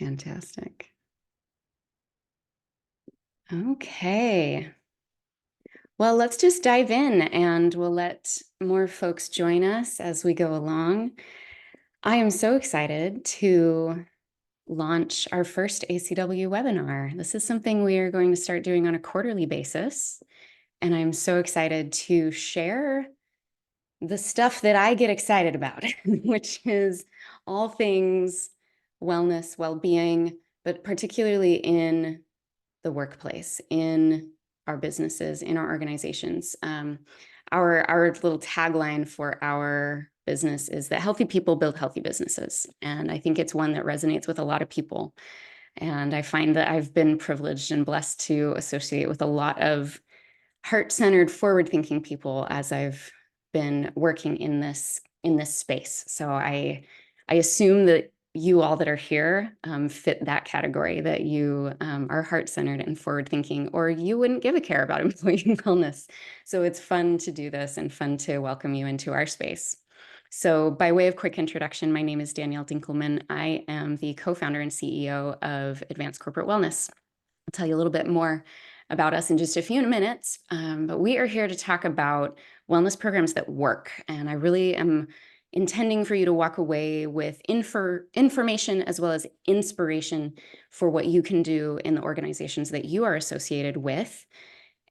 Fantastic. Okay. Well, let's just dive in and we'll let more folks join us as we go along. I am so excited to launch our first ACW webinar. This is something we are going to start doing on a quarterly basis. And I'm so excited to share the stuff that I get excited about, which is all things wellness, well-being, but particularly in the workplace, in our businesses, in our organizations. Our little tagline for our business is that healthy people build healthy businesses. And I think it's one that resonates with a lot of people. And I find that I've been privileged and blessed to associate with a lot of heart-centered, forward-thinking people as I've been working in this space. So I assume that you all that are here fit that category, that you are heart-centered and forward-thinking, or you wouldn't give a care about employee wellness. So it's fun to do this and fun to welcome you into our space. So by way of quick introduction, my name is Danielle Dinkelman. I am the co-founder and CEO of Advanced Corporate Wellness. I'll tell you a little bit more about us in just a few minutes, but we are here to talk about wellness programs that work. And I really am intending for you to walk away with information as well as inspiration for what you can do in the organizations that you are associated with.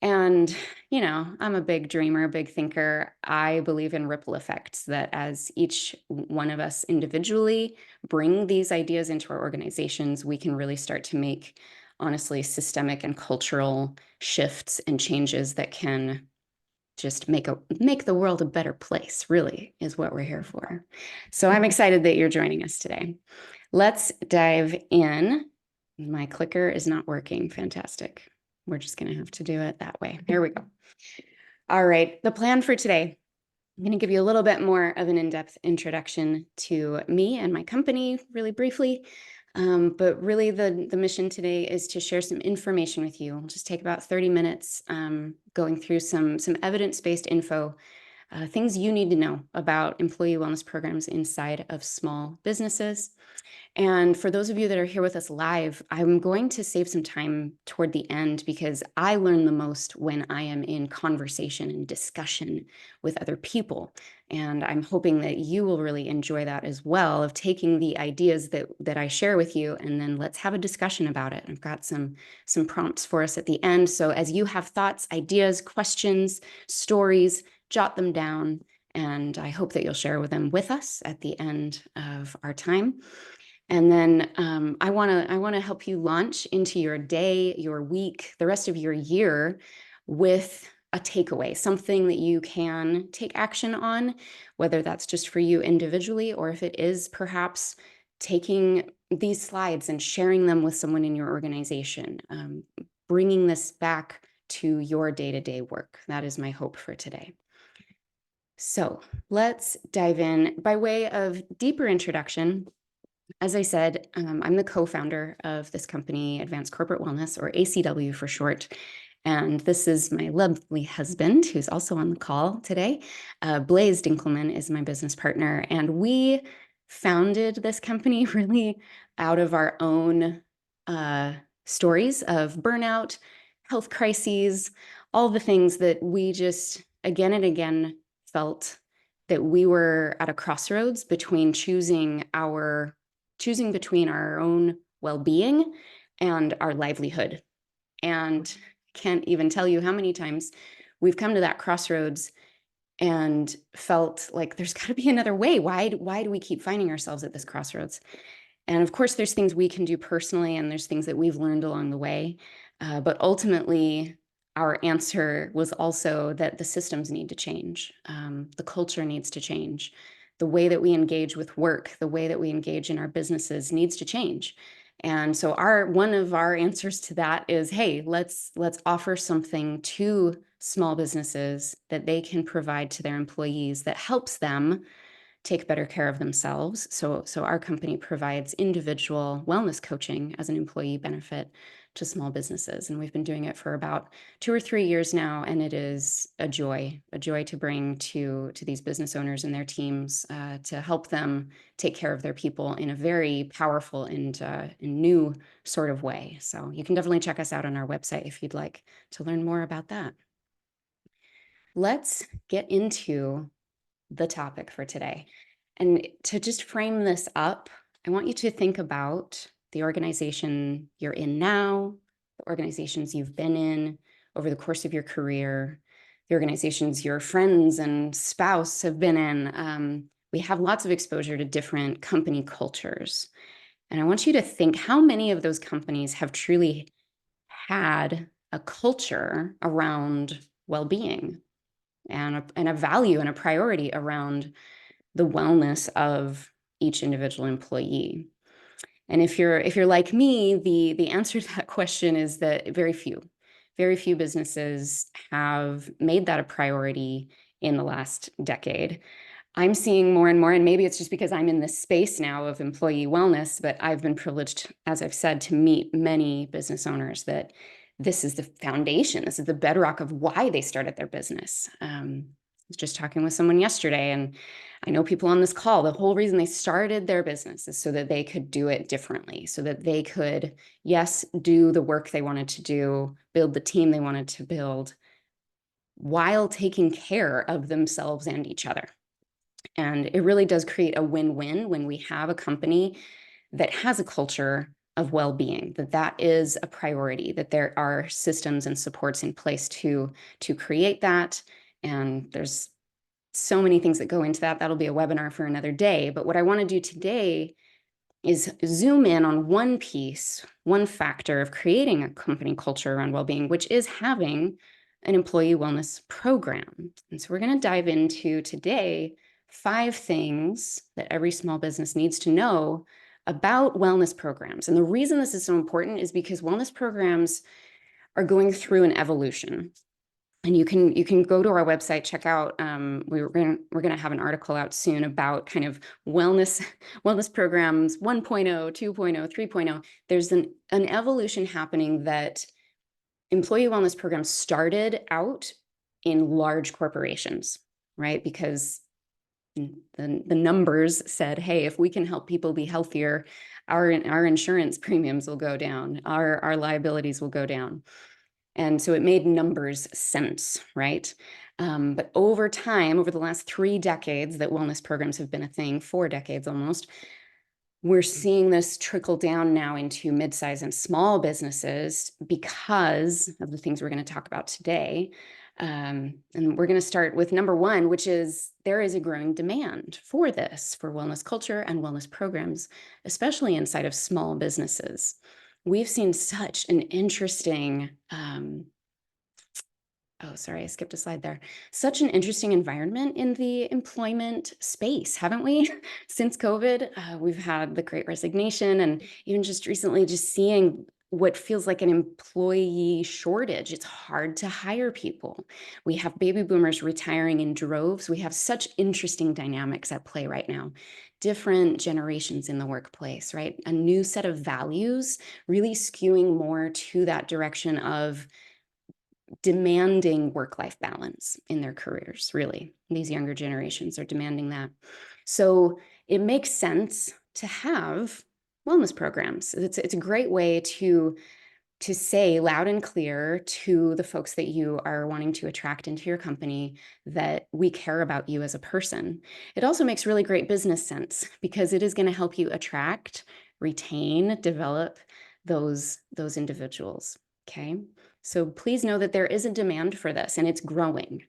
And, you know, I'm a big dreamer, a big thinker. I believe in ripple effects, that as each one of us individually bring these ideas into our organizations, we can really start to make, honestly, systemic and cultural shifts and changes that can just make the world a better place, really, is what we're here for. So I'm excited that you're joining us today. Let's dive in. My clicker is not working. Fantastic. We're just going to have to do it that way. Here we go. All right. The plan for today, I'm going to give you a little bit more of an in-depth introduction to me and my company really briefly. But really the mission today is to share some information with you. It'll just take about 30 minutes going through some evidence-based info, things you need to know about employee wellness programs inside of small businesses. And for those of you that are here with us live, I'm going to save some time toward the end because I learn the most when I am in conversation and discussion with other people. And I'm hoping that you will really enjoy that as well, of taking the ideas that I share with you, and then let's have a discussion about it. I've got some prompts for us at the end. So as you have thoughts, ideas, questions, stories, jot them down. And I hope that you'll share with them with us at the end of our time. And then I want to help you launch into your day, your week, the rest of your year with a takeaway, something that you can take action on, whether that's just for you individually, or if it is perhaps taking these slides and sharing them with someone in your organization, bringing this back to your day-to-day work. That is my hope for today. So let's dive in. By way of deeper introduction, as I said, I'm the co-founder of this company, Advanced Corporate Wellness, or ACW for short. And this is my lovely husband, who's also on the call today. Blaze Dinkelman is my business partner. And we founded this company really out of our own stories of burnout, health crises, all the things that we just again and again felt that we were at a crossroads between choosing between our own well-being and our livelihood. And can't even tell you how many times we've come to that crossroads and felt like there's got to be another way. Why do we keep finding ourselves at this crossroads? And of course, there's things we can do personally, and there's things that we've learned along the way. But ultimately, our answer was also that the systems need to change. The culture needs to change. The way that we engage with work, the way that we engage in our businesses needs to change. And so one of our answers to that is, hey, let's offer something to small businesses that they can provide to their employees that helps them take better care of themselves. So our company provides individual wellness coaching as an employee benefit to small businesses. And we've been doing it for about 2 or 3 years now. And it is a joy to bring to these business owners and their teams to help them take care of their people in a very powerful and new sort of way. So you can definitely check us out on our website if you'd like to learn more about that. Let's get into the topic for today. And to just frame this up, I want you to think about the organization you're in now, the organizations you've been in over the course of your career, the organizations your friends and spouse have been in. We have lots of exposure to different company cultures. And I want you to think how many of those companies have truly had a culture around well-being and a value and a priority around the wellness of each individual employee. And if you're like me, the answer to that question is that very few businesses have made that a priority in the last decade. I'm seeing more and more, and maybe it's just because I'm in this space now of employee wellness, but I've been privileged, as I've said, to meet many business owners that this is the foundation, this is the bedrock of why they started their business. I was just talking with someone yesterday, and I know people on this call, the whole reason they started their business is so that they could do it differently, so that they could, yes, do the work they wanted to do, build the team they wanted to build, while taking care of themselves and each other. And it really does create a win-win when we have a company that has a culture of well-being, that is a priority, that there are systems and supports in place to create that. And there's so many things that go into that. That'll be a webinar for another day. But what I want to do today is zoom in on one piece, one factor of creating a company culture around well-being, which is having an employee wellness program. And so we're going to dive into today 5 things that every small business needs to know about wellness programs. And the reason this is so important is because wellness programs are going through an evolution. And you can go to our website, check out, we're gonna have an article out soon about kind of wellness programs 1.0, 2.0, 3.0. There's an evolution happening that employee wellness programs started out in large corporations, right? Because the numbers said, hey, if we can help people be healthier, our insurance premiums will go down, our liabilities will go down. And so it made numbers sense, right? But over time, over the last 3 decades that wellness programs have been a thing, 4 decades almost, we're seeing this trickle down now into mid-size and small businesses because of the things we're going to talk about today. And we're going to start with number 1, which is there is a growing demand for this, for wellness culture and wellness programs, especially inside of small businesses. We've seen such an interesting, oh, sorry, I skipped a slide there. Such an interesting environment in the employment space, haven't we? Since COVID, we've had the Great Resignation, and even just recently, just seeing what feels like an employee shortage. It's hard to hire people. We have baby boomers retiring in droves. We have such interesting dynamics at play right now. Different generations in the workplace, right? A new set of values really skewing more to that direction of demanding work-life balance in their careers, really. These younger generations are demanding that. So it makes sense to have wellness programs. It's a great way to say loud and clear to the folks that you are wanting to attract into your company that we care about you as a person. It also makes really great business sense because it is going to help you attract, retain, develop those individuals. Okay. So please know that there is a demand for this and it's growing.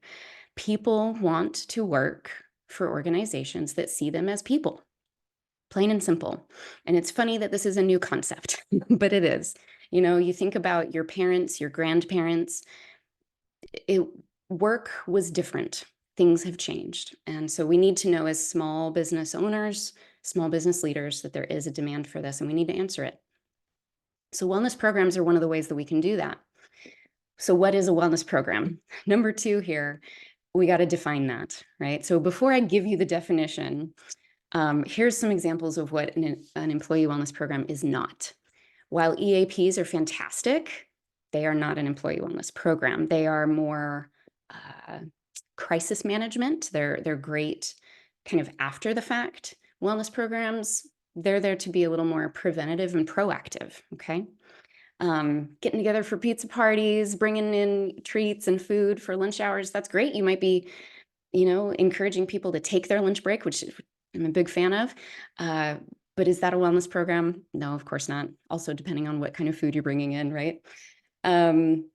People want to work for organizations that see them as people, plain and simple. And it's funny that this is a new concept, but it is. You know, you think about your parents, your grandparents, work was different. Things have changed. And so we need to know as small business owners, small business leaders, that there is a demand for this and we need to answer it. So wellness programs are one of the ways that we can do that. So what is a wellness program? Number 2 here, we got to define that, right? So before I give you the definition, here's some examples of what an employee wellness program is not. While EAPs are fantastic, they are not an employee wellness program. They are more crisis management. They're great kind of after the fact. Wellness programs, they're there to be a little more preventative and proactive, okay? Getting together for pizza parties, bringing in treats and food for lunch hours, that's great. You might be, encouraging people to take their lunch break, which I'm a big fan of. But is that a wellness program? No, of course not. Also, depending on what kind of food you're bringing in, right? Um,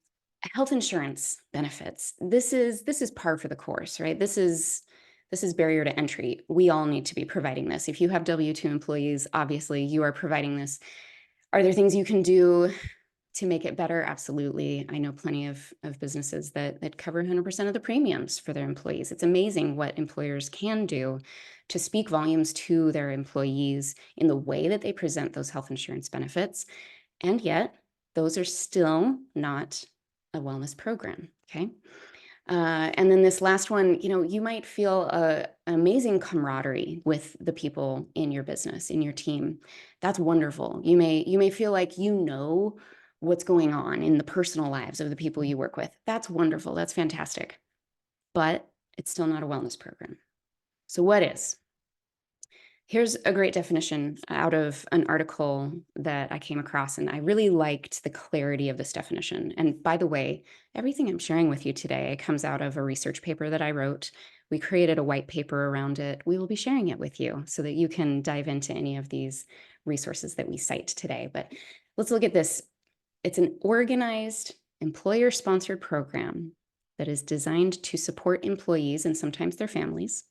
Health insurance benefits. This is par for the course, right? This is barrier to entry. We all need to be providing this. If you have W-2 employees, obviously you are providing this. Are there things you can do to make it better? Absolutely. I know plenty of businesses that cover 100% of the premiums for their employees. It's amazing what employers can do to speak volumes to their employees in the way that they present those health insurance benefits. And yet, those are still not a wellness program, okay? And then this last one, you might feel an amazing camaraderie with the people in your business, in your team. That's wonderful. You may feel like what's going on in the personal lives of the people you work with. That's wonderful. That's fantastic. But it's still not a wellness program. So what is? Here's a great definition out of an article that I came across, and I really liked the clarity of this definition. And by the way, everything I'm sharing with you today comes out of a research paper that I wrote. We created a white paper around it. We will be sharing it with you so that you can dive into any of these resources that we cite today. But let's look at this. It's an organized, employer-sponsored program that is designed to support employees and sometimes their families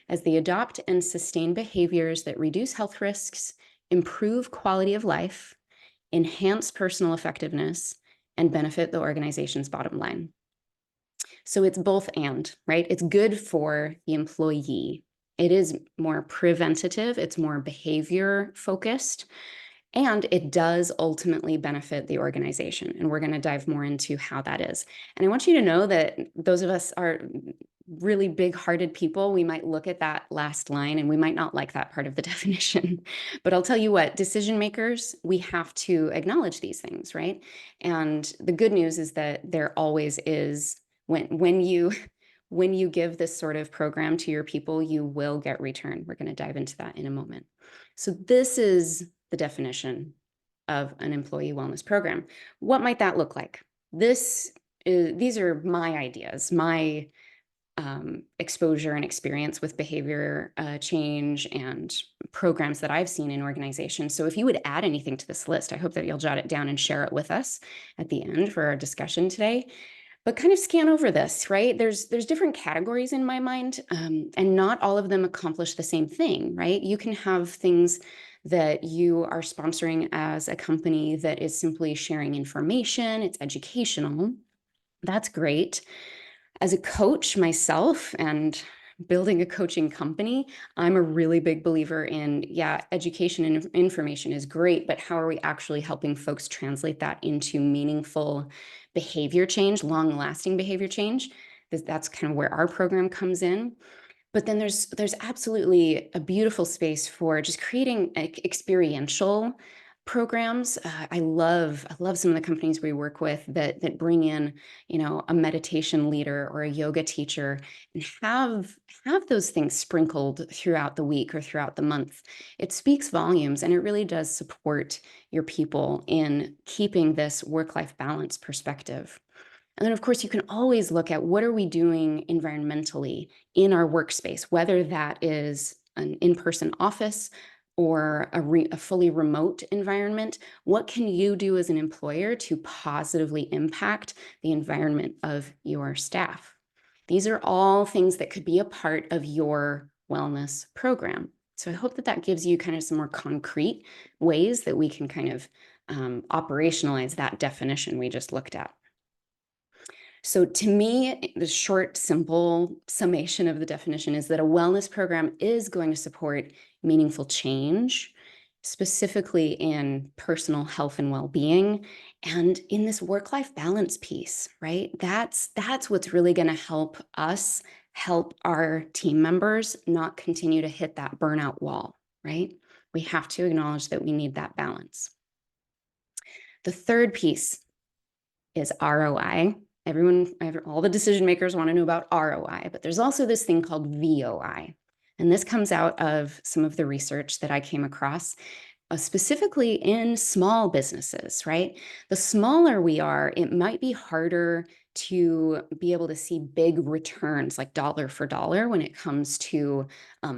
as they adopt and sustain behaviors that reduce health risks, improve quality of life, enhance personal effectiveness, and benefit the organization's bottom line. So it's both and, right? It's good for the employee. It is more preventative, it's more behavior focused, and it does ultimately benefit the organization. And we're going to dive more into how that is. And I want you to know that those of us are really big-hearted people. We might look at that last line and we might not like that part of the definition. But I'll tell you what, decision makers, we have to acknowledge these things, right? And the good news is that there always is, when you give this sort of program to your people, you will get return. We're going to dive into that in a moment. So this is the definition of an employee wellness program. What might that look like? These are my ideas, my exposure and experience with behavior change and programs that I've seen in organizations. So if you would add anything to this list, I hope that you'll jot it down and share it with us at the end for our discussion today. But kind of scan over this, right? There's different categories in my mind, and not all of them accomplish the same thing, right? You can have things that you are sponsoring as a company that is simply sharing information, it's educational. That's great. As a coach myself and building a coaching company, I'm a really big believer in, education and information is great, but how are we actually helping folks translate that into meaningful behavior change, long-lasting behavior change? That's kind of where our program comes in. But then there's absolutely a beautiful space for just creating experiential programs. I love some of the companies we work with that bring in, a meditation leader or a yoga teacher and have those things sprinkled throughout the week or throughout the month. It speaks volumes, and it really does support your people in keeping this work-life balance perspective. And then, of course, you can always look at what are we doing environmentally in our workspace, whether that is an in-person office or a fully remote environment. What can you do as an employer to positively impact the environment of your staff? These are all things that could be a part of your wellness program. So I hope that that gives you kind of some more concrete ways that we can kind of operationalize that definition we just looked at. So to me, the short, simple summation of the definition is that a wellness program is going to support meaningful change, specifically in personal health and well-being, and in this work-life balance piece, right? That's what's really going to help us help our team members not continue to hit that burnout wall, right? We have to acknowledge that we need that balance. The third piece is ROI. All the decision makers want to know about ROI, but there's also this thing called VOI. And this comes out of some of the research that I came across, specifically in small businesses, right? The smaller we are, it might be harder to be able to see big returns, like dollar for dollar, when it comes to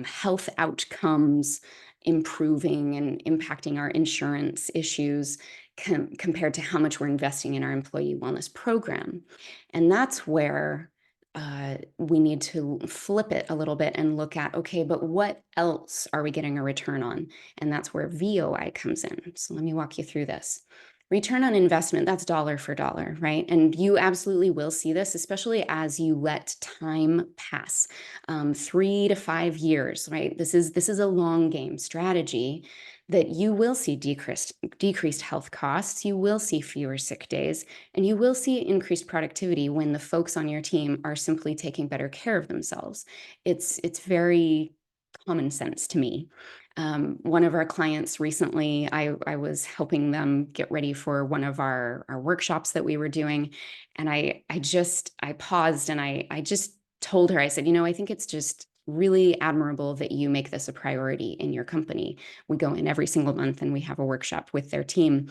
health outcomes improving and impacting our insurance issues compared to how much we're investing in our employee wellness program. And that's where we need to flip it a little bit and look at, okay, but what else are we getting a return on? And that's where VOI comes in. So let me walk you through this. Return on investment, that's dollar for dollar, right? And you absolutely will see this, especially as you let time pass. 3 to 5 years, right? This is a long game strategy that you will see decreased health costs, you will see fewer sick days, and you will see increased productivity when the folks on your team are simply taking better care of themselves. It's very common sense to me. One of our clients recently, I was helping them get ready for one of our workshops that we were doing. And I paused and I just told her, I said, I think it's just really admirable that you make this a priority in your company. We go in every single month and we have a workshop with their team.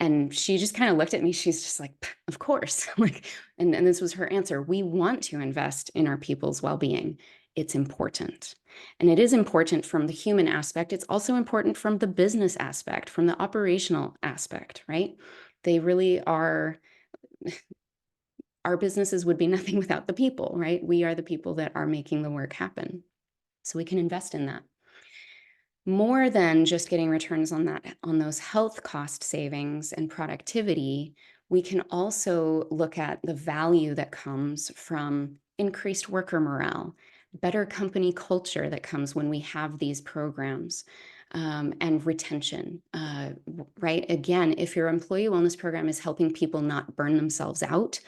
And she just kind of looked at me. She's just like, of course. And this was her answer. We want to invest in our people's well-being. It's important. And it is important from the human aspect. It's also important from the business aspect, from the operational aspect, right? They really are, our businesses would be nothing without the people, right? We are the people that are making the work happen. So we can invest in that. More than just getting returns on those health cost savings and productivity, we can also look at the value that comes from increased worker morale, better company culture that comes when we have these programs, and retention, right? Again, if your employee wellness program is helping people not burn themselves out,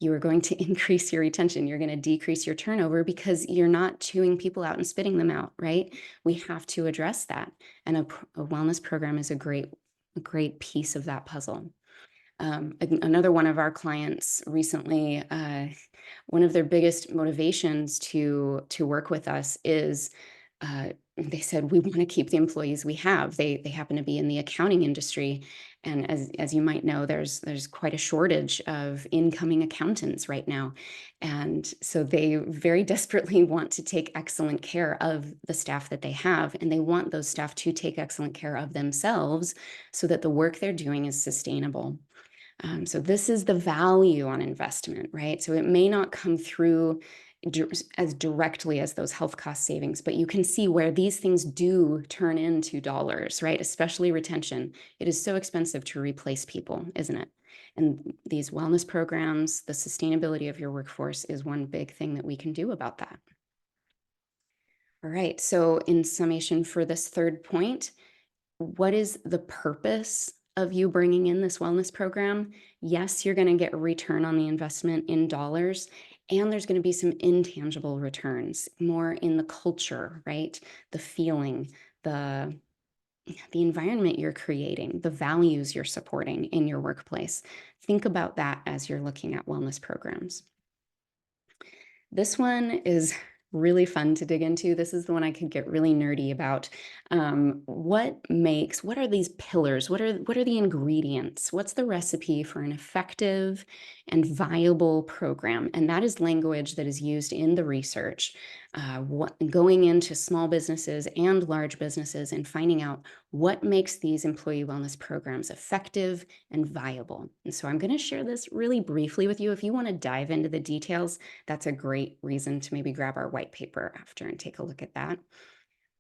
you are going to increase your retention. You're going to decrease your turnover because you're not chewing people out and spitting them out, right? We have to address that. And a wellness program is a great piece of that puzzle. Another one of our clients recently, one of their biggest motivations to work with us is they said, we want to keep the employees we have. They happen to be in the accounting industry. And as you might know, there's quite a shortage of incoming accountants right now. And so they very desperately want to take excellent care of the staff that they have. And they want those staff to take excellent care of themselves so that the work they're doing is sustainable. So this is the value on investment, right? So it may not come through as directly as those health cost savings, but you can see where these things do turn into dollars, right? Especially retention. It is so expensive to replace people, isn't it? And these wellness programs, the sustainability of your workforce is one big thing that we can do about that. All right, so in summation for this third point, what is the purpose of you bringing in this wellness program? Yes, you're going to get a return on the investment in dollars, and there's going to be some intangible returns, more in the culture, right? The feeling, the environment you're creating, the values you're supporting in your workplace. Think about that as you're looking at wellness programs. This one is really fun to dig into. This is the one I could get really nerdy about. What are these pillars? What are the ingredients? What's the recipe for an effective and viable program? And that is language that is used in the research, going into small businesses and large businesses and finding out what makes these employee wellness programs effective and viable. And so I'm going to share this really briefly with you. If you want to dive into the details, that's a great reason to maybe grab our white paper after and take a look at that.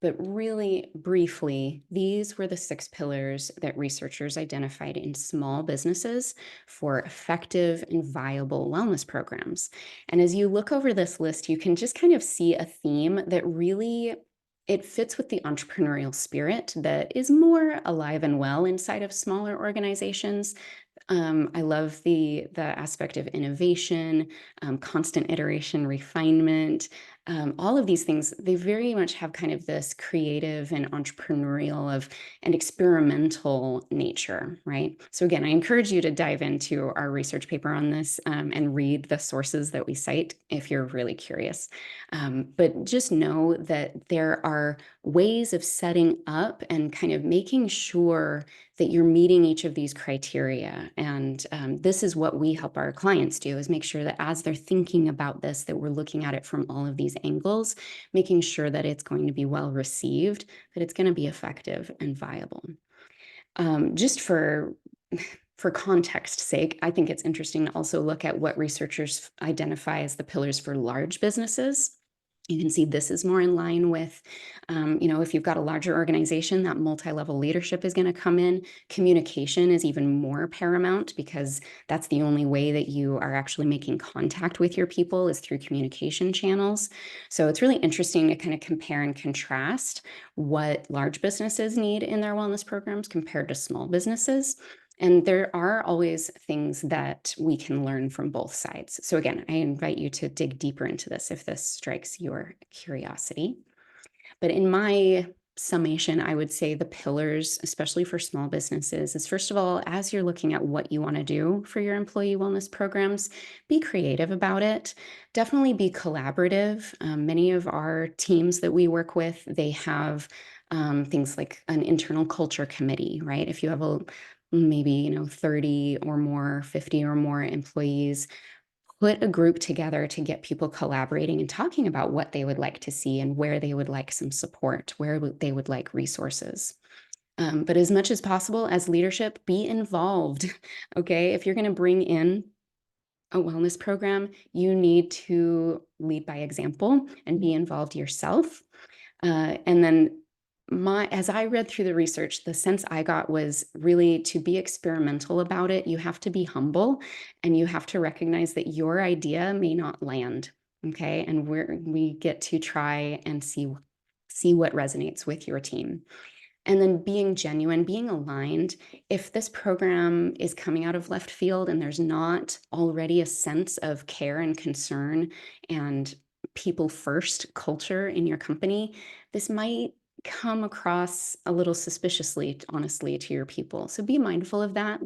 But really briefly, these were the 6 pillars that researchers identified in small businesses for effective and viable wellness programs. And as you look over this list, you can just kind of see a theme that really it fits with the entrepreneurial spirit that is more alive and well inside of smaller organizations. I love the aspect of innovation, constant iteration, refinement, All of these things, they very much have kind of this creative and entrepreneurial and experimental nature, right? So again, I encourage you to dive into our research paper on this and read the sources that we cite if you're really curious. But just know that there are ways of setting up and kind of making sure that you're meeting each of these criteria. And this is what we help our clients do, is make sure that as they're thinking about this, that we're looking at it from all of these angles, making sure that it's going to be well received, that it's going to be effective and viable. Just for context sake, I think it's interesting to also look at what researchers identify as the pillars for large businesses. You can see this is more in line with, if you've got a larger organization, that multi-level leadership is going to come in. Communication is even more paramount because that's the only way that you are actually making contact with your people, is through communication channels. So it's really interesting to kind of compare and contrast what large businesses need in their wellness programs compared to small businesses. And there are always things that we can learn from both sides. So again, I invite you to dig deeper into this if this strikes your curiosity. But in my summation, I would say the pillars, especially for small businesses, is first of all, as you're looking at what you want to do for your employee wellness programs, be creative about it. Definitely be collaborative. Many of our teams that we work with, they have things like an internal culture committee, right? If you have maybe 30 or more, 50 or more employees, put a group together to get people collaborating and talking about what they would like to see and where they would like some support, where they would like resources. But as much as possible, as leadership, be involved. Okay, if you're going to bring in a wellness program, you need to lead by example and be involved yourself. And then as I read through the research, the sense I got was really to be experimental about it. You have to be humble and you have to recognize that your idea may not land. Okay. And we get to try and see what resonates with your team. And then being genuine, being aligned. If this program is coming out of left field and there's not already a sense of care and concern and people first culture in your company, this might come across a little suspiciously, honestly, to your people. So be mindful of that,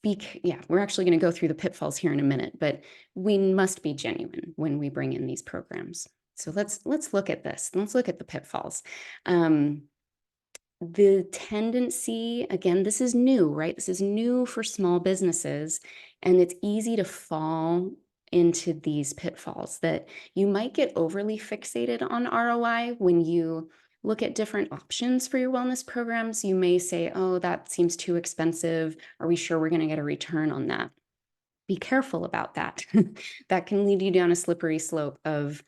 we're actually going to go through the pitfalls here in a minute, but we must be genuine when we bring in these programs. So let's look at this. Let's look at the pitfalls. The tendency, again, this is new, right? This is new for small businesses, and it's easy to fall into these pitfalls that you might get overly fixated on ROI. When you look at different options for your wellness programs, you may say, oh, that seems too expensive. Are we sure we're going to get a return on that? Be careful about that. That can lead you down a slippery slope of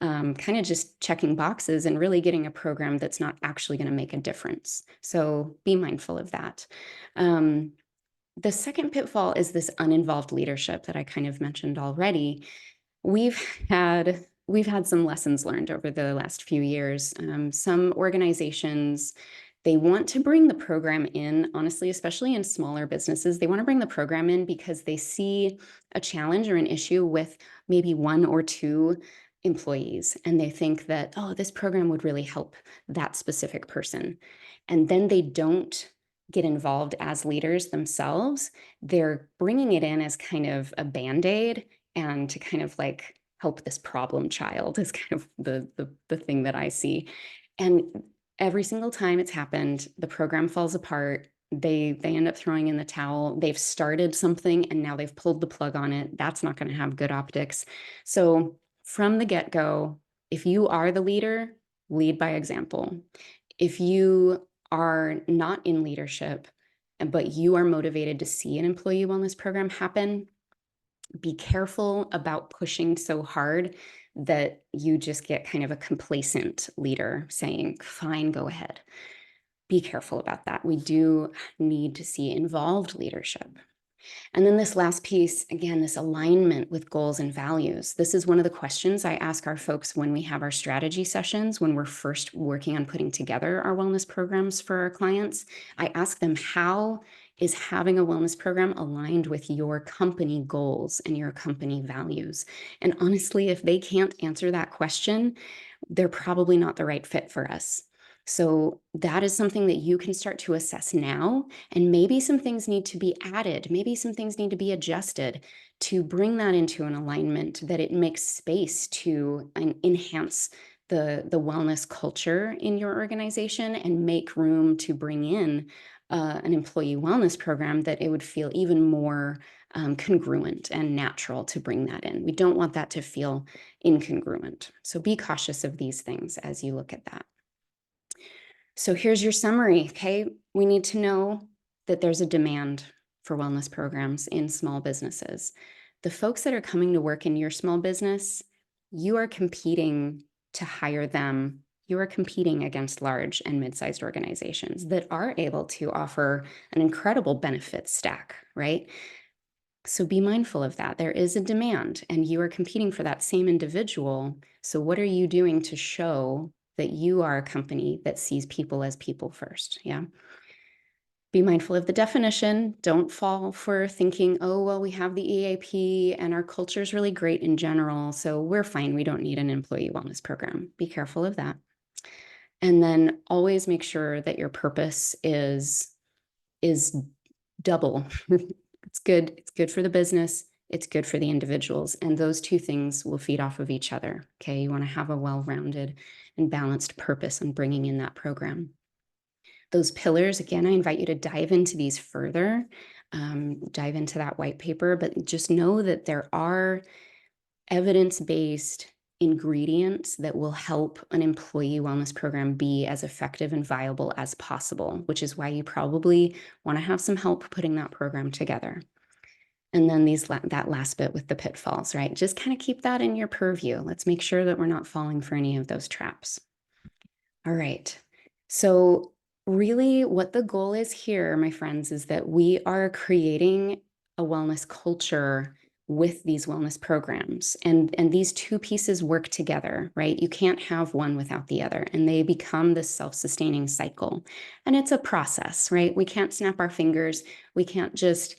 kind of just checking boxes and really getting a program that's not actually going to make a difference. So be mindful of that. The second pitfall is this uninvolved leadership that I kind of mentioned already. We've had some lessons learned over the last few years. Some organizations, they want to bring the program in, honestly, especially in smaller businesses. They want to bring the program in because they see a challenge or an issue with maybe one or two employees, and they think that, oh, this program would really help that specific person. And then they don't get involved as leaders themselves. They're bringing it in as kind of a Band-Aid and to kind of like help this problem child is kind of the thing that I see. And every single time it's happened, the program falls apart. They end up throwing in the towel. They've started something and now they've pulled the plug on it. That's not going to have good optics. So from the get-go, if you are the leader, lead by example. If you are not in leadership, but you are motivated to see an employee wellness program happen, be careful about pushing so hard that you just get kind of a complacent leader saying, fine, go ahead. Be careful about that. We do need to see involved leadership. And then this last piece, again, this alignment with goals and values. This is one of the questions I ask our folks when we have our strategy sessions, when we're first working on putting together our wellness programs for our clients. I ask them, how is having a wellness program aligned with your company goals and your company values. And honestly, if they can't answer that question, they're probably not the right fit for us. So that is something that you can start to assess now. And maybe some things need to be added. Maybe some things need to be adjusted to bring that into an alignment that it makes space to enhance the wellness culture in your organization and make room to bring in an employee wellness program that it would feel even more congruent and natural to bring that in. We don't want that to feel incongruent. So be cautious of these things as you look at that. So here's your summary, okay? We need to know that there's a demand for wellness programs in small businesses. The folks that are coming to work in your small business, you are competing to hire them. You are competing against large and mid-sized organizations that are able to offer an incredible benefit stack, right? So be mindful of that. There is a demand and you are competing for that same individual. So what are you doing to show that you are a company that sees people as people first? Yeah. Be mindful of the definition. Don't fall for thinking, oh, well, we have the EAP and our culture is really great in general, so we're fine. We don't need an employee wellness program. Be careful of that. And then always make sure that your purpose is double. It's good. It's good for the business. It's good for the individuals. And those two things will feed off of each other. Okay. You want to have a well-rounded and balanced purpose on bringing in that program. Those pillars, again, I invite you to dive into these further, dive into that white paper, but just know that there are evidence-based ingredients that will help an employee wellness program be as effective and viable as possible, which is why you probably want to have some help putting that program together. And then that last bit with the pitfalls, right? Just kind of keep that in your purview. Let's make sure that we're not falling for any of those traps. All right. So really what the goal is here, my friends, is that we are creating a wellness culture with these wellness programs. And these two pieces work together, right? You can't have one without the other, and they become this self-sustaining cycle. And it's a process, right? We can't snap our fingers. We can't just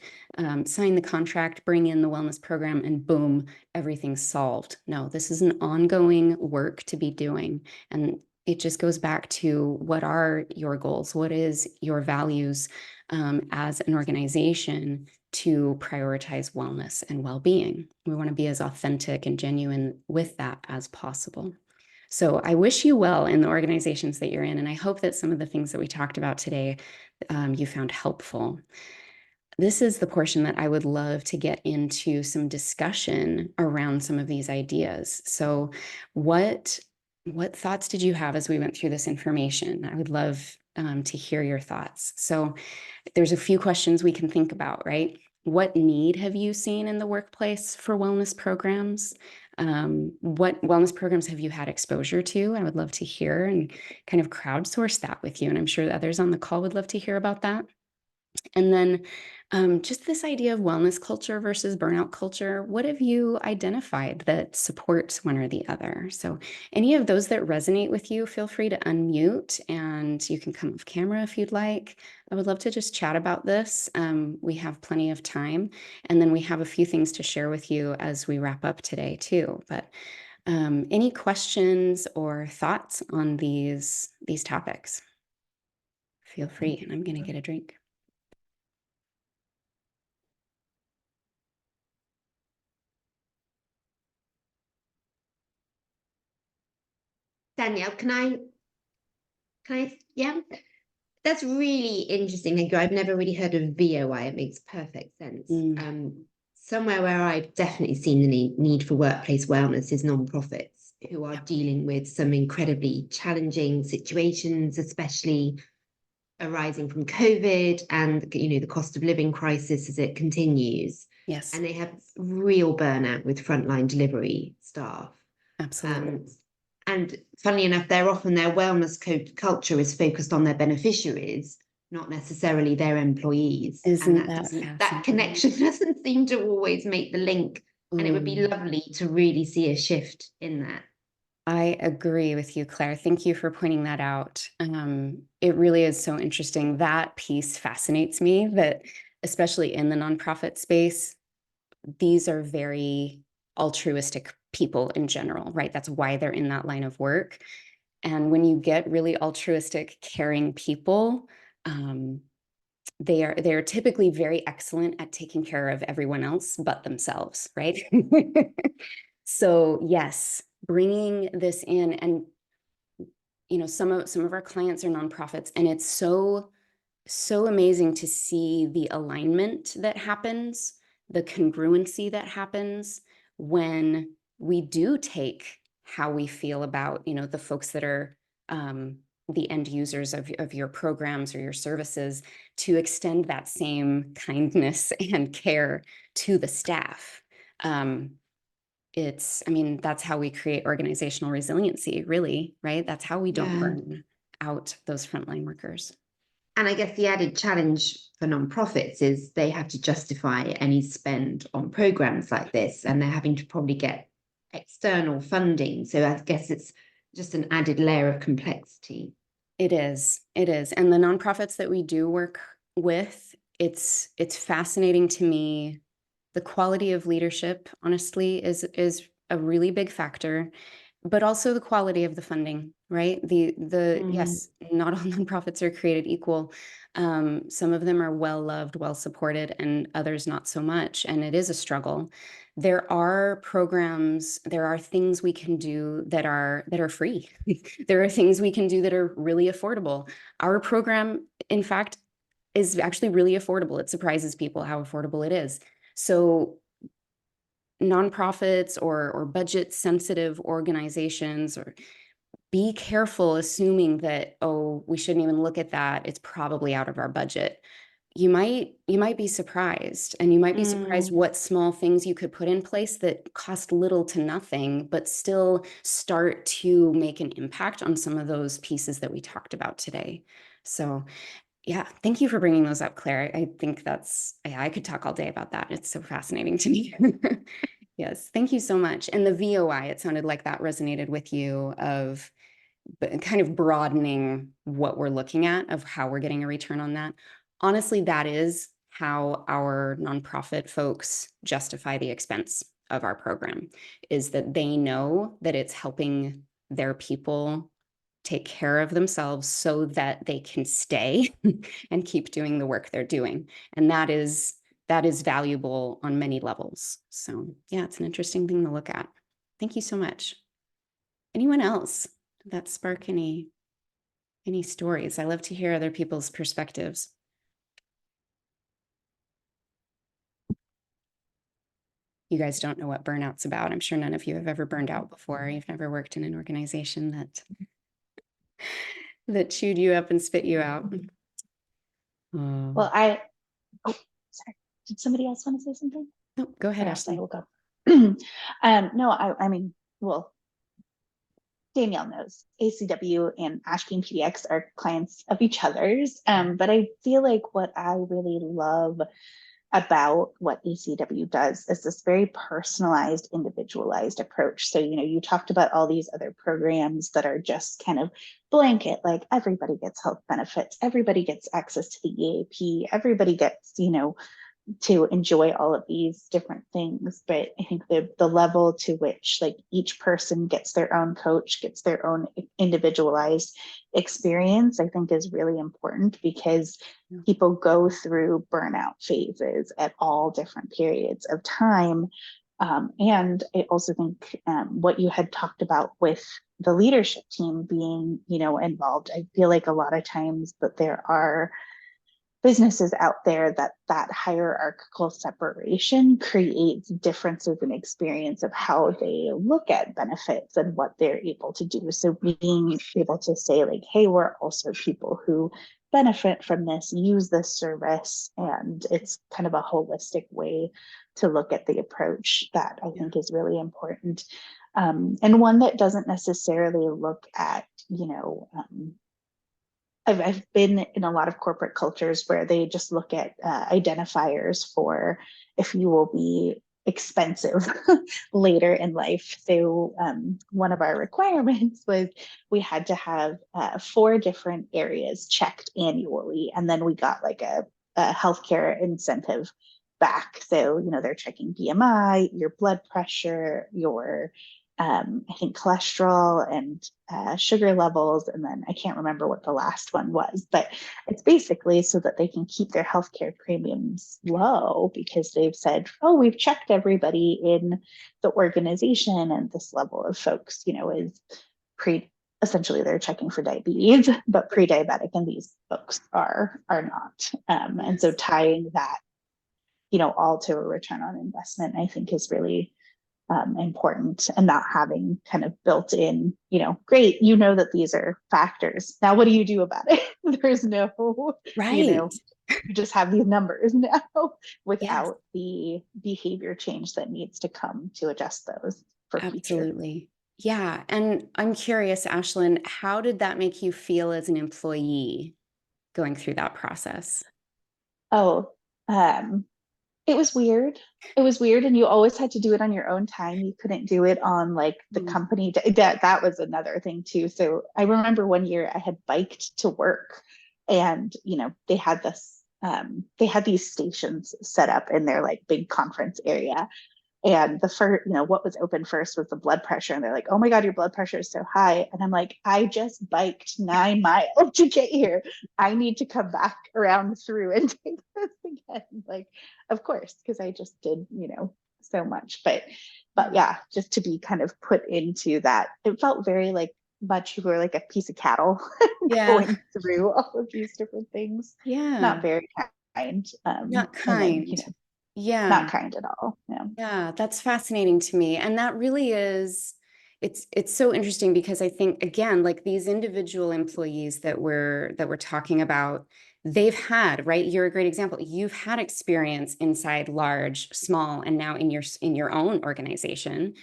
sign the contract, bring in the wellness program, and boom, everything's solved. No, this is an ongoing work to be doing. And it just goes back to what are your goals? What is your values as an organization to prioritize wellness and well-being? We want to be as authentic and genuine with that as possible. So I wish you well in the organizations that you're in, and I hope that some of the things that we talked about today you found helpful. This is the portion that I would love to get into some discussion around some of these ideas. So what thoughts did you have as we went through this information? I would love to hear your thoughts. So there's a few questions we can think about, right? What need have you seen in the workplace for wellness programs? What wellness programs have you had exposure to? I would love to hear and kind of crowdsource that with you. And I'm sure others on the call would love to hear about that. And then just this idea of wellness culture versus burnout culture, what have you identified that supports one or the other? So any of those that resonate with you, feel free to unmute and you can come off camera if you'd like. I would love to just chat about this. We have plenty of time, and then we have a few things to share with you as we wrap up today too. But any questions or thoughts on these topics? Feel free, and I'm going to get a drink. Danielle, yeah, that's really interesting. Thank you. I've never really heard of VOI. It makes perfect sense. Somewhere where I've definitely seen the need for workplace wellness is nonprofits who are dealing with some incredibly challenging situations, especially arising from COVID and the cost of living crisis as it continues. Yes. And they have real burnout with frontline delivery staff. Absolutely. And funnily enough, their wellness culture is focused on their beneficiaries, not necessarily their employees. Isn't and that connection doesn't seem to always make the link. Ooh. And it would be lovely to really see a shift in that. I agree with you, Claire. Thank you for pointing that out. It really is so interesting. That piece fascinates me, that especially in the nonprofit space, these are very altruistic people in general, right? That's why they're in that line of work. And when you get really altruistic, caring people, they're typically very excellent at taking care of everyone else but themselves, right? So yes, bringing this in, and some of our clients are nonprofits, and it's so amazing to see the alignment that happens, the congruency that happens when we do take how we feel about, the folks that are the end users of your programs or your services, to extend that same kindness and care to the staff. That's how we create organizational resiliency, really, right? That's how we don't Yeah. burn out those frontline workers. And I guess the added challenge for nonprofits is they have to justify any spend on programs like this, and they're having to probably get external funding. So I guess it's just an added layer of complexity. It is. It is. And the nonprofits that we do work with, it's fascinating to me. The quality of leadership, honestly, is a really big factor, but also the quality of the funding, right? Yes, not all nonprofits are created equal. Some of them are well loved, well supported, and others not so much. And it is a struggle. There are programs, there are things we can do that are free. There are things we can do that are really affordable. Our program, in fact, is actually really affordable. It surprises people how affordable it is. So nonprofits or budget sensitive organizations, or be careful assuming that, oh, we shouldn't even look at that, it's probably out of our budget. You might be surprised, and you might be surprised what small things you could put in place that cost little to nothing, but still start to make an impact on some of those pieces that we talked about today. So yeah, thank you for bringing those up, Claire. I think I could talk all day about that. It's so fascinating to me. Yes, thank you so much. And the VOI, it sounded like that resonated with you, of kind of broadening what we're looking at, of how we're getting a return on that. Honestly, that is how our nonprofit folks justify the expense of our program, is that they know that it's helping their people take care of themselves so that they can stay and keep doing the work they're doing. And that is valuable on many levels. So yeah, it's an interesting thing to look at. Thank you so much. Anyone else? Did that spark any stories? I love to hear other people's perspectives. You guys don't know what burnout's about. I'm sure none of you have ever burned out before. You've never worked in an organization that chewed you up and spit you out. Well, sorry. Did somebody else want to say something? No, go ahead, Perhaps Ashley. I will go. No, I mean, well, Danielle knows ACW and Ashking PDX are clients of each other's. But I feel like what I really love about what ACW does is this very personalized, individualized approach. So, you talked about all these other programs that are just kind of blanket, like everybody gets health benefits, everybody gets access to the EAP, everybody gets, to enjoy all of these different things. But I think the level to which like each person gets their own coach, gets their own individualized experience, I think is really important, because people go through burnout phases at all different periods of time. And I also think what you had talked about with the leadership team being, involved, I feel like a lot of times that there are businesses out there that hierarchical separation creates differences in experience of how they look at benefits and what they're able to do. So being able to say like, hey, we're also people who benefit from this, use this service, and it's kind of a holistic way to look at the approach that I think is really important. And one that doesn't necessarily look at, I've been in a lot of corporate cultures where they just look at identifiers for if you will be expensive later in life. So one of our requirements was we had to have 4 different areas checked annually, and then we got like a healthcare incentive back. So, you know, they're checking BMI, your blood pressure, your I think cholesterol and sugar levels, and then I can't remember what the last one was, but it's basically so that they can keep their healthcare premiums low, because they've said, oh, we've checked everybody in the organization, and this level of folks, you know, is essentially they're checking for diabetes, but pre-diabetic, and these folks are not. And so tying that, you know, all to a return on investment, I think is really important, and not having kind of built in, you know, great, you know, that these are factors. Now, what do you do about it? There's no, you know, you just have these numbers now without the behavior change that needs to come to adjust those for future. Absolutely. Yeah. And I'm curious, Ashlyn, how did that make you feel as an employee going through that process? Oh, it was weird. It was weird, and you always had to do it on your own time. You couldn't do it on like the company. That was another thing too. So I remember one year I had biked to work, and you know, they had this they had these stations set up in their like big conference area. And the first, you know, what was open first was the blood pressure. And they're like, oh my God, your blood pressure is so high. And I'm like, I just biked 9 miles to get here. I need to come back around through and take this again. Like, of course, because I just did, you know, so much. But yeah, just to be kind of put into that, it felt very like much you were like a piece of cattle going through all of these different things. Not very kind. Not kind. Then, you know, not kind at all. Yeah, that's fascinating to me. And that really is, it's so interesting, because I think, again, like these individual employees that we're talking about, they've had, right? You're a great example. You've had experience inside large, small, and now in your own organization.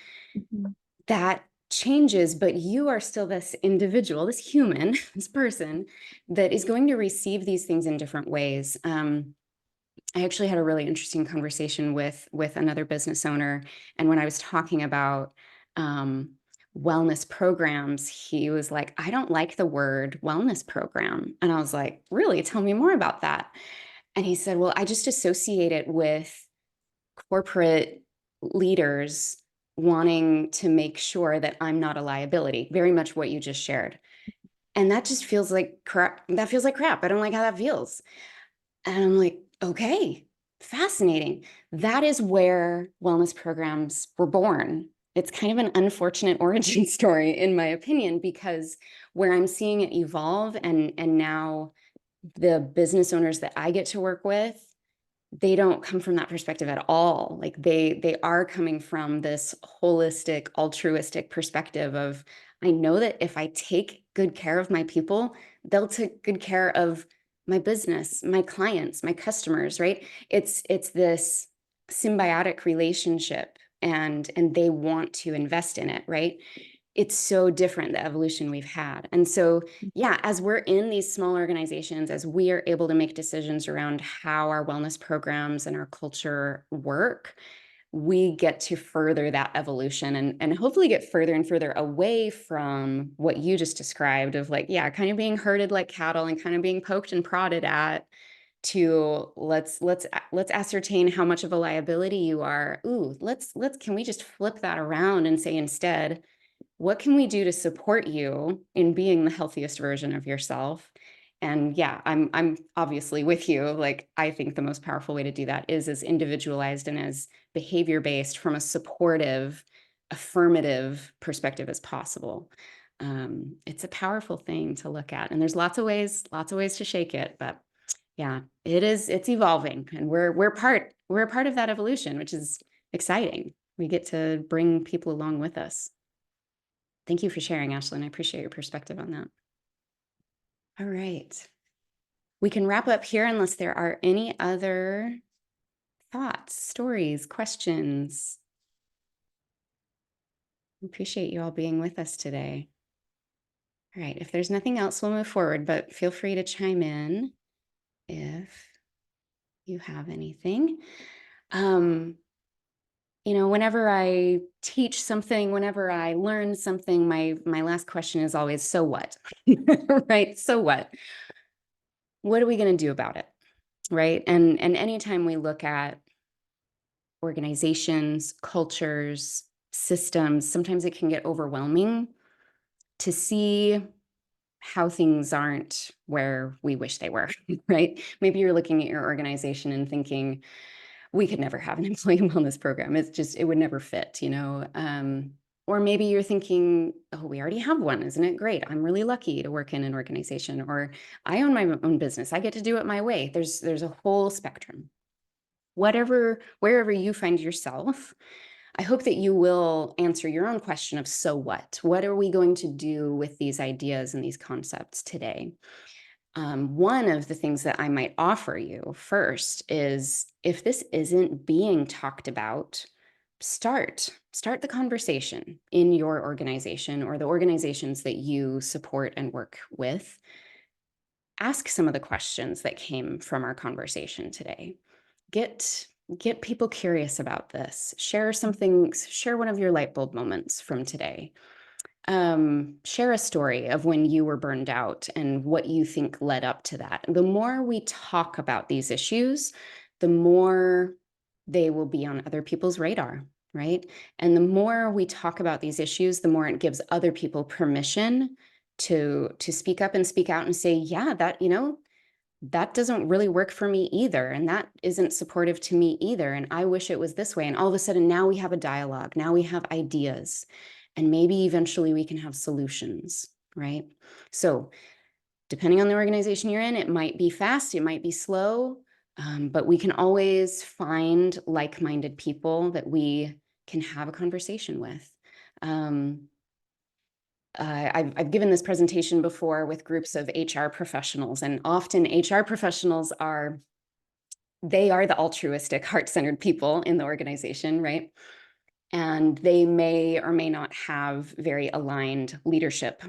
That changes, but you are still this individual, this human, this person that is going to receive these things in different ways. I actually had a really interesting conversation with another business owner, and when I was talking about wellness programs, he was like, I don't like the word wellness program. And I was like, really? Tell me more about that. And he said, well, I just associate it with corporate leaders wanting to make sure that I'm not a liability, very much what you just shared. And that just feels like crap. That feels like crap. I don't like how that feels. And I'm like, okay, fascinating. That is where wellness programs were born. It's kind of an unfortunate origin story, in my opinion, because where I'm seeing it evolve, and now the business owners that I get to work with, they don't come from that perspective at all. Like they are coming from this holistic, altruistic perspective of, I know that if I take good care of my people, they'll take good care of my business, my clients, my customers, right? It's this symbiotic relationship, and they want to invest in it, right? It's so different, the evolution we've had. And so, yeah, as we're in these small organizations, as we are able to make decisions around how our wellness programs and our culture work, we get to further that evolution, and hopefully get further and further away from what you just described of like, yeah, kind of being herded like cattle and kind of being poked and prodded at, to let's ascertain how much of a liability you are. Ooh, can we just flip that around and say, instead, what can we do to support you in being the healthiest version of yourself? And yeah, I'm obviously with you. Like, I think the most powerful way to do that is as individualized and as behavior based from a supportive, affirmative perspective as possible. It's a powerful thing to look at, and there's lots of ways to shake it. But yeah, it's evolving, and we're a part of that evolution, which is exciting. We get to bring people along with us. Thank you for sharing, Ashlyn. I appreciate your perspective on that. All right. We can wrap up here unless there are any other thoughts, stories, questions. I appreciate you all being with us today. All right. If there's nothing else, we'll move forward, but feel free to chime in if you have anything. you know, whenever I teach something, whenever I learn something, my last question is always, so what? Right? So what? What are we going to do about it? Right? And anytime we look at organizations, cultures, systems, sometimes it can get overwhelming to see how things aren't where we wish they were, right? Maybe you're looking at your organization and thinking, we could never have an employee wellness program. It's just, it would never fit, you know? Or maybe you're thinking, oh, we already have one. Isn't it great? I'm really lucky to work in an organization, or I own my own business. I get to do it my way. There's a whole spectrum. Wherever you find yourself, I hope that you will answer your own question of, so what? What are we going to do with these ideas and these concepts today? One of the things that I might offer you first is, if this isn't being talked about, start the conversation in your organization or the organizations that you support and work with. Ask some of the questions that came from our conversation today. Get people curious about this. Share one of your light bulb moments from today. Share a story of when you were burned out and what you think led up to that. The more we talk about these issues, the more they will be on other people's radar, right? And the more we talk about these issues, the more it gives other people permission to speak up and speak out and say, yeah, that, you know, that doesn't really work for me either. And that isn't supportive to me either. And I wish it was this way. And all of a sudden, now we have a dialogue. Now we have ideas. And maybe eventually we can have solutions, right? So depending on the organization you're in, it might be fast, it might be slow, but we can always find like-minded people that we can have a conversation with. I've given this presentation before with groups of HR professionals, and often HR professionals are the altruistic, heart-centered people in the organization, right? And they may or may not have very aligned leadership.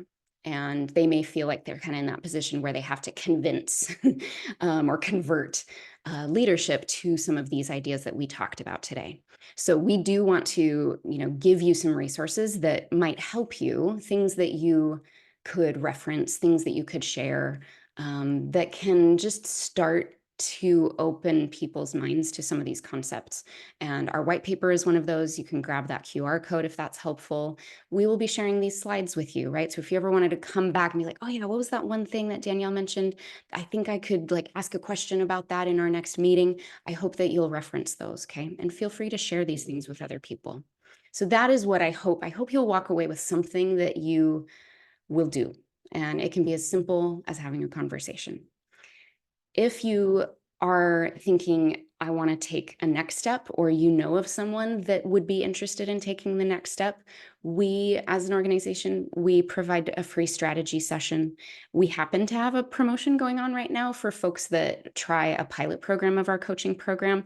And they may feel like they're kind of in that position where they have to convince or convert leadership to some of these ideas that we talked about today. So we do want to, you know, give you some resources that might help you, things that you could reference, things that you could share, that can just start to open people's minds to some of these concepts. And our white paper is one of those. You can grab that QR code if that's helpful. We will be sharing these slides with you, right? So if you ever wanted to come back and be like, oh yeah, what was that one thing that Danielle mentioned? I think I could like ask a question about that in our next meeting. I hope that you'll reference those, okay? And feel free to share these things with other people. So that is what I hope. I hope you'll walk away with something that you will do. And it can be as simple as having a conversation. If you are thinking, I want to take a next step, or you know of someone that would be interested in taking the next step, we, as an organization, we provide a free strategy session. We happen to have a promotion going on right now for folks that try a pilot program of our coaching program.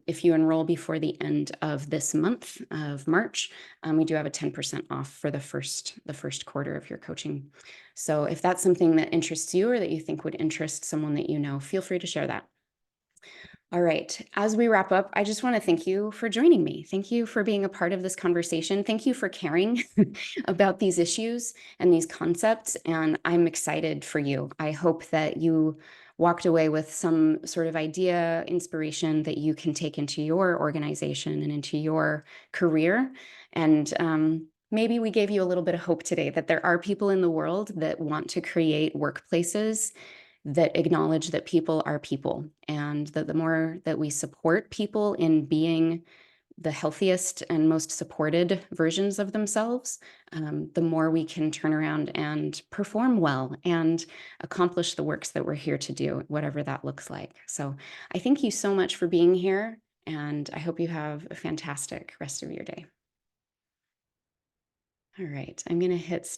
If you enroll before the end of this month of March, we do have a 10% off for the first quarter of your coaching. So if that's something that interests you or that you think would interest someone that you know, feel free to share that. All right, as we wrap up, I just want to thank you for joining me. Thank you for being a part of this conversation. Thank you for caring about these issues and these concepts, and I'm excited for you. I hope that you walked away with some sort of idea, inspiration that you can take into your organization and into your career. And maybe we gave you a little bit of hope today that there are people in the world that want to create workplaces that acknowledge that people are people, and that the more that we support people in being the healthiest and most supported versions of themselves, the more we can turn around and perform well and accomplish the works that we're here to do, whatever that looks like. So I thank you so much for being here, and I hope you have a fantastic rest of your day. All right, I'm going to hit stop.